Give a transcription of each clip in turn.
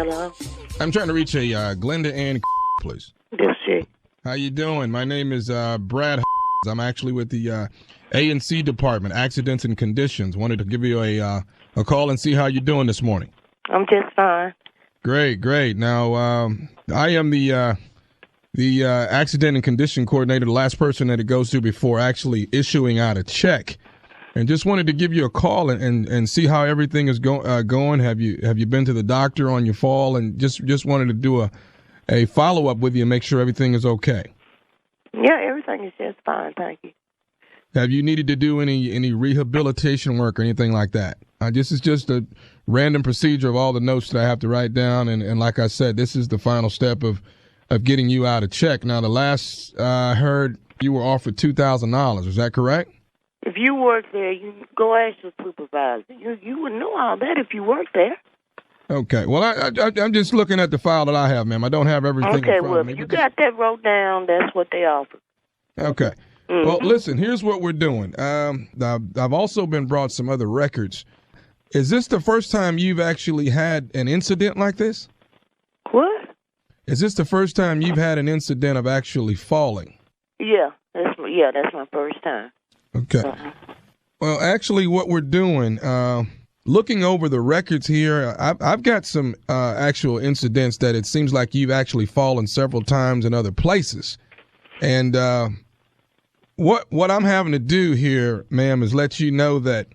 Hello? I'm trying to reach a Glenda Ann, please. This chick. How you doing? My name is Brad. I'm actually with the A&C department, accidents and conditions. Wanted to give you a call and see how you're doing this morning. I'm just fine. Great. Now, I am the accident and condition coordinator, the last person that it goes to before actually issuing out a check. And just wanted to give you a call and see how everything is going. Have you been to the doctor on your fall? And just wanted to do a follow-up with you and make sure everything is okay. Yeah, everything is just fine, thank you. Have you needed to do any rehabilitation work or anything like that? This is just a random procedure of all the notes that I have to write down. And like I said, this is the final step of getting you out a check. Now, the last I heard, you were offered $2,000. Is that correct? If you work there, you go ask your supervisor. You would know all that if you worked there. Okay. Well, I'm just looking at the file that I have, ma'am. I don't have everything in front of me. If you got that wrote down, that's what they offer. Okay. Mm-hmm. Well, listen, here's what we're doing. I've also been brought some other records. Is this the first time you've actually had an incident like this? What? Is this the first time you've had an incident of actually falling? Yeah, that's my first time. Okay. Well, actually, what we're doing, looking over the records here, I've got some actual incidents that it seems like you've actually fallen several times in other places. And what I'm having to do here, ma'am, is let you know that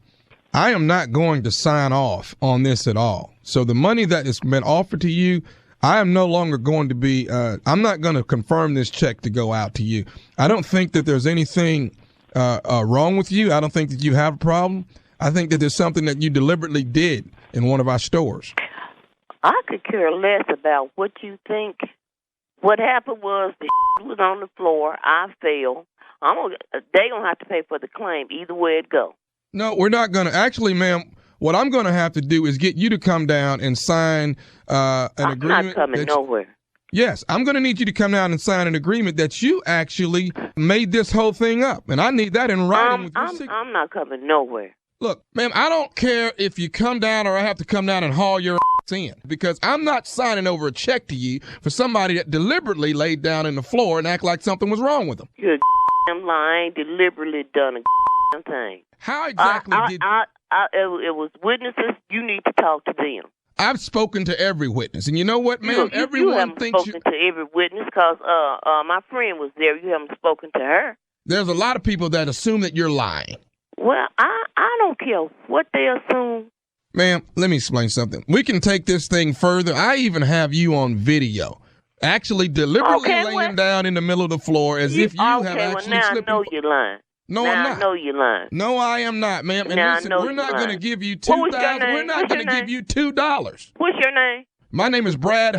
I am not going to sign off on this at all. So the money that has been offered to you, I am no longer going to be, I'm not going to confirm this check to go out to you. I don't think that there's anything wrong with you. I don't think that you have a problem. I think that there's something that you deliberately did in one of our stores. I could care less about what you think. What happened was the was on the floor. I fell. They gonna have to pay for the claim either way it go. No, we're not gonna. Actually, ma'am, what I'm gonna have to do is get you to come down and sign an agreement. I'm not coming nowhere. Yes, I'm going to need you to come down and sign an agreement that you actually made this whole thing up. And I need that in writing with your signature. I'm not coming nowhere. Look, ma'am, I don't care if you come down or I have to come down and haul your ass in. Because I'm not signing over a check to you for somebody that deliberately laid down in the floor and act like something was wrong with them. You're lying, deliberately done a thing. How exactly did it was witnesses. You need to talk to them. I've spoken to every witness, and you know what, ma'am? Everyone thinks you haven't spoken to every witness because my friend was there. You haven't spoken to her. There's a lot of people that assume that you're lying. Well, I don't care what they assume. Ma'am, let me explain something. We can take this thing further. I even have you on video, actually deliberately laying down in the middle of the floor as if you have actually slipped. I know you're lying. No, I'm not. I know you're lying. No, I am not, ma'am. And listen, we're not going to give you $2,000. We're not going to give you $2. What's your name? My name is Brad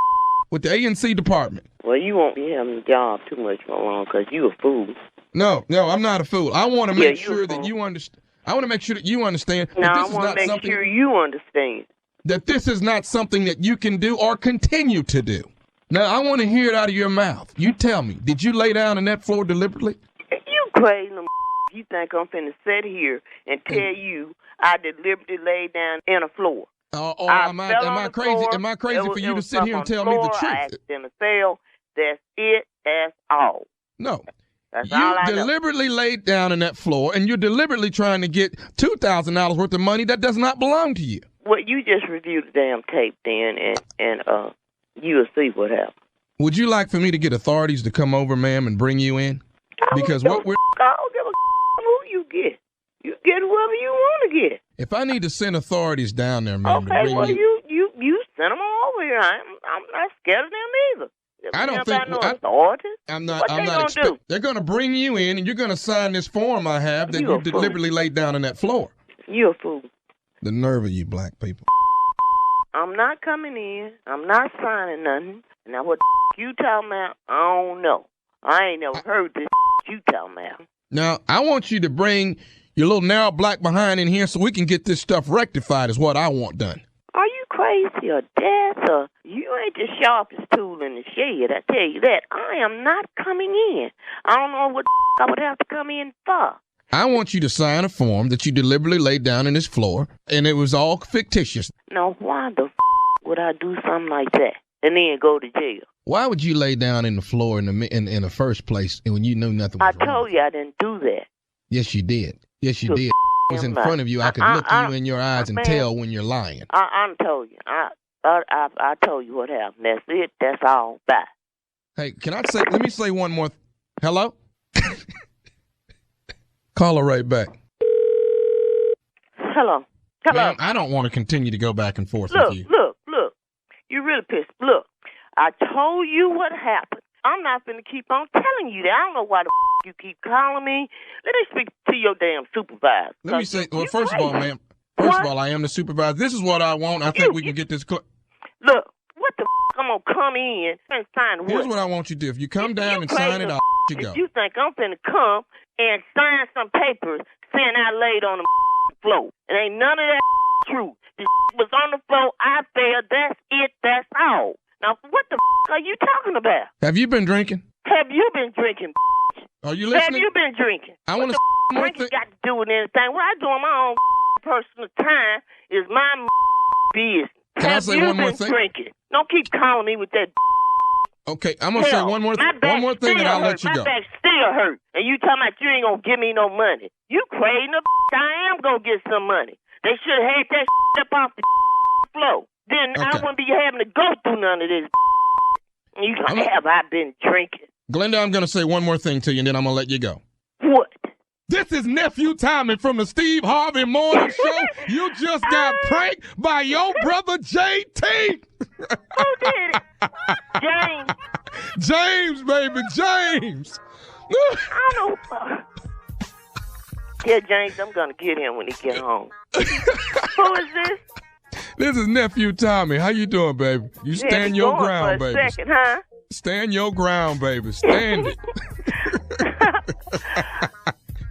with the A&C department. Well, you won't be having a job too much for long because you a fool. No, I'm not a fool. I want to make sure that you understand. I want to make sure that you understand that this is not something. I want to make sure you understand that this is not something that you can do or continue to do. Now, I want to hear it out of your mouth. You tell me, did you lay down on that floor deliberately? You crazy. You think I'm finna sit here and tell you I deliberately laid down in a floor? Am I crazy? Am I crazy for you to sit here and tell me the truth? I accidentally fell. That's it. That's all. No. That's all I know. You deliberately laid down in that floor, and you're deliberately trying to get $2,000 worth of money that does not belong to you. Well, you just review the damn tape then, and you'll see what happens. Would you like for me to get authorities to come over, ma'am, and bring you in? Because I don't give a who you get. You get whoever you want to get. If I need to send authorities down there, ma'am, to bring you send them all over here. I'm not scared of them either. I don't think I'm not. They're going to bring you in, and you're going to sign this form I have that you deliberately laid down on that floor. You're a fool. The nerve of you black people. I'm not coming in. I'm not signing nothing. Now what you talking about? I don't know. I ain't never heard this you talking about. Now, I want you to bring your little narrow black behind in here so we can get this stuff rectified is what I want done. Are you crazy or deaf or you ain't the sharpest tool in the shed, I tell you that. I am not coming in. I don't know what I would have to come in for. I want you to sign a form that you deliberately laid down on this floor, and it was all fictitious. Now, why the would I do something like that and then go to jail? Why would you lay down in the floor in the first place when you knew nothing was wrong? I told you I didn't do that. Yes, you did. Yes, you did. It was in front of you. I could look you in your eyes and tell when you're lying. I told you. I told you what happened. That's it. That's all. Bye. Hey, let me say one more. Hello? Call her right back. Hello. Ma'am, I don't want to continue to go back and forth with you. Look. You really pissed. Look, I told you what happened. I'm not going to keep on telling you that. I don't know why the you keep calling me. Let me speak to your damn supervisor. Let me say, well, first of all, ma'am, I am the supervisor. This is what I want. I think we can get this. Look, what the I'm going to come in and sign what? Here's what I want you to do. If you come down and sign it, I'll you go. If you think I'm finna come and sign some papers saying I laid on the floor, it ain't none of that true. This was on the floor, I fell, that's it, that's all. Now, what the are you talking about? Have you been drinking? Have you been drinking? Are you listening? Have you been drinking? I want to drinking got to do with anything. What I do on my own personal time is my business. Can I say one more thing? Drinking? Don't keep calling me with that. Okay, I'm gonna say one more thing, and I'll let you go. My back still hurt, and you talking about you ain't gonna give me no money. You crazy? I am gonna get some money. They should have had that up off the floor. Then I wouldn't be having to go through none of this. You have I been drinking? Glenda, I'm gonna say one more thing to you, and then I'm gonna let you go. What? This is Nephew Tommy from the Steve Harvey Morning Show. You just got pranked by your brother JT. Who did it? James. James, baby, James. I don't know. Yeah, James, I'm gonna get him when he get home. Who is this? This is Nephew Tommy. How you doing, baby? You stand your ground, baby. Second, huh? Stand your ground, baby. Stand it.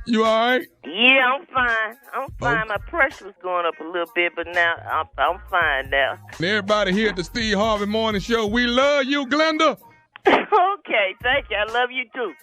You all right? Yeah, I'm fine. I'm fine. Okay. My pressure was going up a little bit, but now I'm fine now. And everybody here at the Steve Harvey Morning Show, we love you, Glenda. Okay, thank you. I love you too.